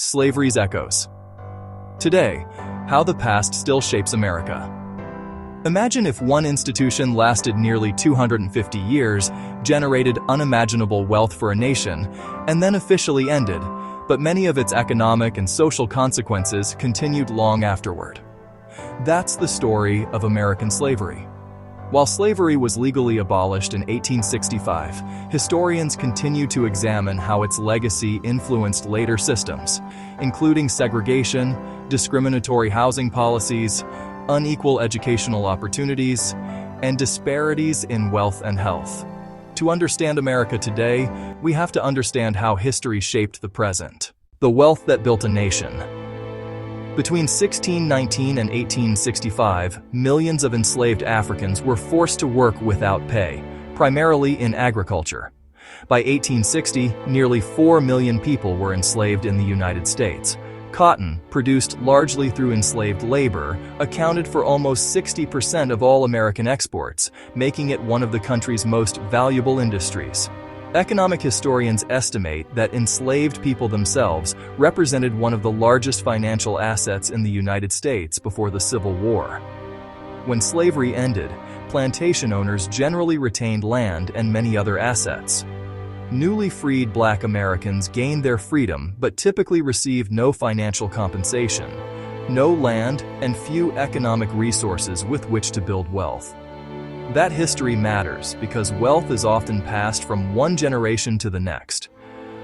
Slavery's echoes. Today, how the past still shapes America. Imagine if one institution lasted nearly 250 years, generated unimaginable wealth for a nation, and then officially ended, but many of its economic and social consequences continued long afterward. That's the story of American slavery. While slavery was legally abolished in 1865, historians continue to examine how its legacy influenced later systems, including segregation, discriminatory housing policies, unequal educational opportunities, and disparities in wealth and health. To understand America today, we have to understand how history shaped the present. The wealth that built a nation. Between 1619 and 1865, millions of enslaved Africans were forced to work without pay, primarily in agriculture. By 1860, nearly 4 million people were enslaved in the United States. Cotton, produced largely through enslaved labor, accounted for almost 60% of all American exports, making it one of the country's most valuable industries. Economic historians estimate that enslaved people themselves represented one of the largest financial assets in the United States before the Civil War. When slavery ended, plantation owners generally retained land and many other assets. Newly freed Black Americans gained their freedom but typically received no financial compensation, no land, and few economic resources with which to build wealth. That history matters because wealth is often passed from one generation to the next.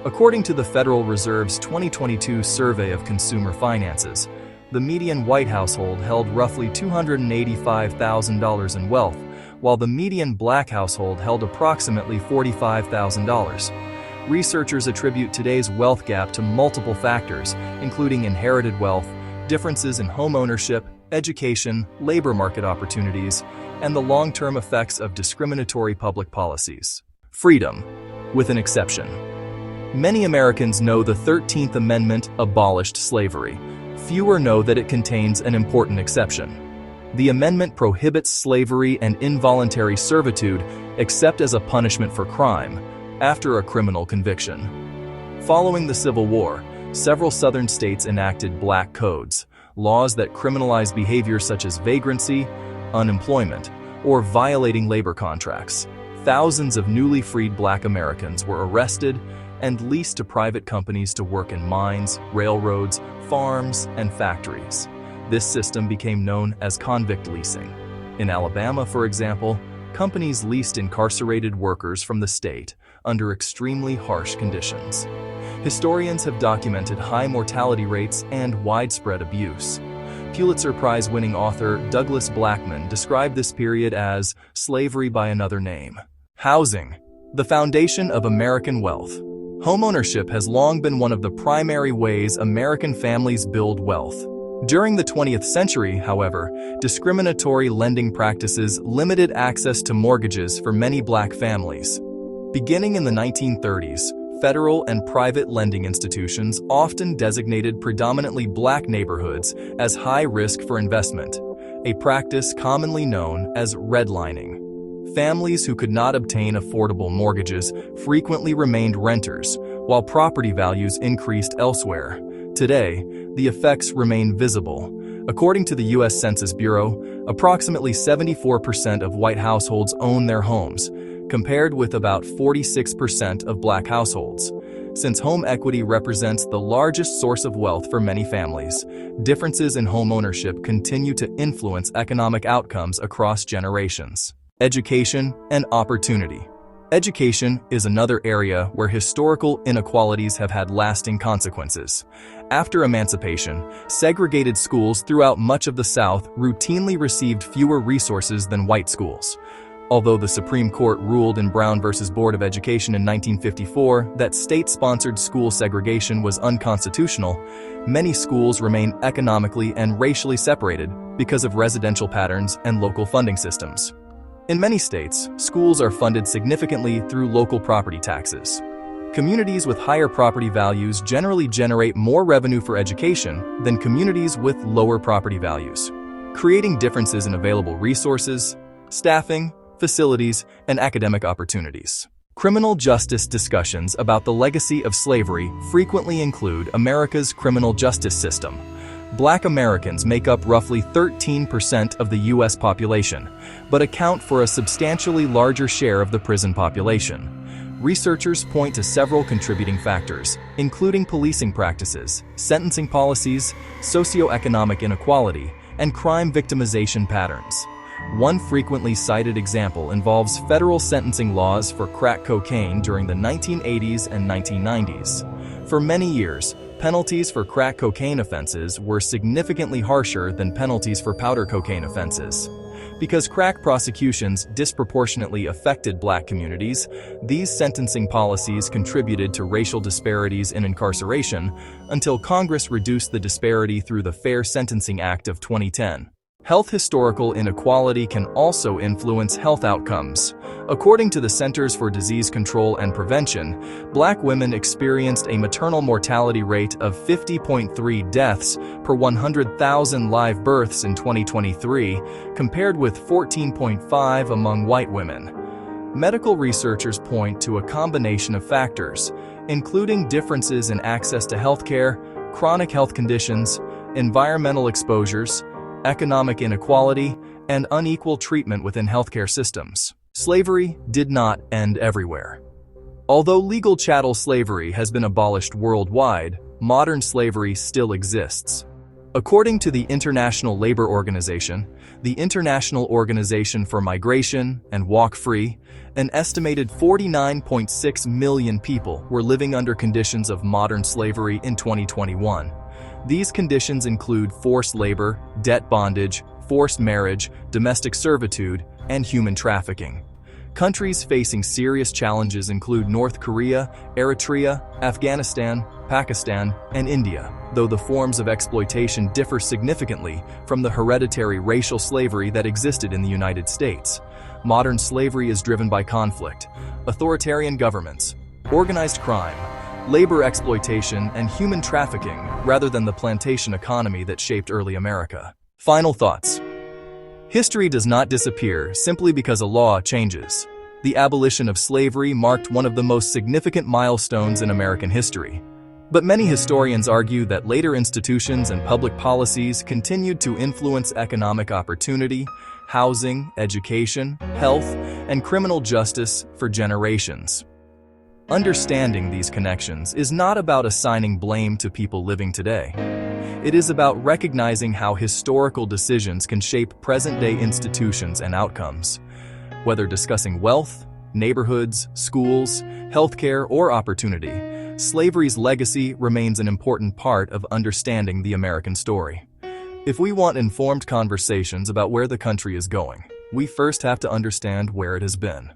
According to the Federal Reserve's 2022 survey of consumer finances, the median white household held roughly $285,000 in wealth, while the median Black household held approximately $45,000. Researchers attribute today's wealth gap to multiple factors, including inherited wealth, differences in home ownership, education, labor market opportunities, and the long-term effects of discriminatory public policies. Freedom, with an exception. Many Americans know the 13th Amendment abolished slavery. Fewer know that it contains an important exception. The amendment prohibits slavery and involuntary servitude except as a punishment for crime, after a criminal conviction. Following the Civil War, several Southern states enacted black codes, laws that criminalize behaviors such as vagrancy, unemployment, or violating labor contracts. Thousands of newly freed Black Americans were arrested and leased to private companies to work in mines, railroads, farms, and factories. This system became known as convict leasing. In Alabama, for example, companies leased incarcerated workers from the state under extremely harsh conditions. Historians have documented high mortality rates and widespread abuse. Pulitzer Prize-winning author Douglas Blackman described this period as slavery by another name. Housing, the foundation of American wealth. Homeownership has long been one of the primary ways American families build wealth. During the 20th century, however, discriminatory lending practices limited access to mortgages for many Black families. Beginning in the 1930s, federal and private lending institutions often designated predominantly Black neighborhoods as high risk for investment, a practice commonly known as redlining. Families who could not obtain affordable mortgages frequently remained renters, while property values increased elsewhere. Today, the effects remain visible. According to the U.S. Census Bureau, approximately 74% of white households own their homes, compared with about 46% of Black households. Since home equity represents the largest source of wealth for many families, differences in home ownership continue to influence economic outcomes across generations. Education and opportunity. Education is another area where historical inequalities have had lasting consequences. After emancipation, segregated schools throughout much of the South routinely received fewer resources than white schools. Although the Supreme Court ruled in Brown v. Board of Education in 1954 that state-sponsored school segregation was unconstitutional, many schools remain economically and racially separated because of residential patterns and local funding systems. In many states, schools are funded significantly through local property taxes. Communities with higher property values generally generate more revenue for education than communities with lower property values, creating differences in available resources, staffing, facilities, and academic opportunities. Criminal justice discussions about the legacy of slavery frequently include America's criminal justice system. Black Americans make up roughly 13% of the U.S. population, but account for a substantially larger share of the prison population. Researchers point to several contributing factors, including policing practices, sentencing policies, socioeconomic inequality, and crime victimization patterns. One frequently cited example involves federal sentencing laws for crack cocaine during the 1980s and 1990s. For many years, penalties for crack cocaine offenses were significantly harsher than penalties for powder cocaine offenses. Because crack prosecutions disproportionately affected Black communities, these sentencing policies contributed to racial disparities in incarceration until Congress reduced the disparity through the Fair Sentencing Act of 2010. Health historical inequality can also influence health outcomes. According to the Centers for Disease Control and Prevention, Black women experienced a maternal mortality rate of 50.3 deaths per 100,000 live births in 2023, compared with 14.5 among white women. Medical researchers point to a combination of factors, including differences in access to healthcare, chronic health conditions, environmental exposures, economic inequality, and unequal treatment within healthcare systems. Slavery did not end everywhere. Although legal chattel slavery has been abolished worldwide, modern slavery still exists. According to the International Labor Organization, the International Organization for Migration, and Walk Free, an estimated 49.6 million people were living under conditions of modern slavery in 2021. These conditions include forced labor, debt bondage, forced marriage, domestic servitude, and human trafficking. Countries facing serious challenges include North Korea, Eritrea, Afghanistan, Pakistan, and India, though the forms of exploitation differ significantly from the hereditary racial slavery that existed in the United States. Modern slavery is driven by conflict, authoritarian governments, organized crime, labor exploitation, and human trafficking, rather than the plantation economy that shaped early America. Final thoughts. History does not disappear simply because a law changes. The abolition of slavery marked one of the most significant milestones in American history. But many historians argue that later institutions and public policies continued to influence economic opportunity, housing, education, health, and criminal justice for generations. Understanding these connections is not about assigning blame to people living today. It is about recognizing how historical decisions can shape present-day institutions and outcomes. Whether discussing wealth, neighborhoods, schools, healthcare, or opportunity, slavery's legacy remains an important part of understanding the American story. If we want informed conversations about where the country is going, we first have to understand where it has been.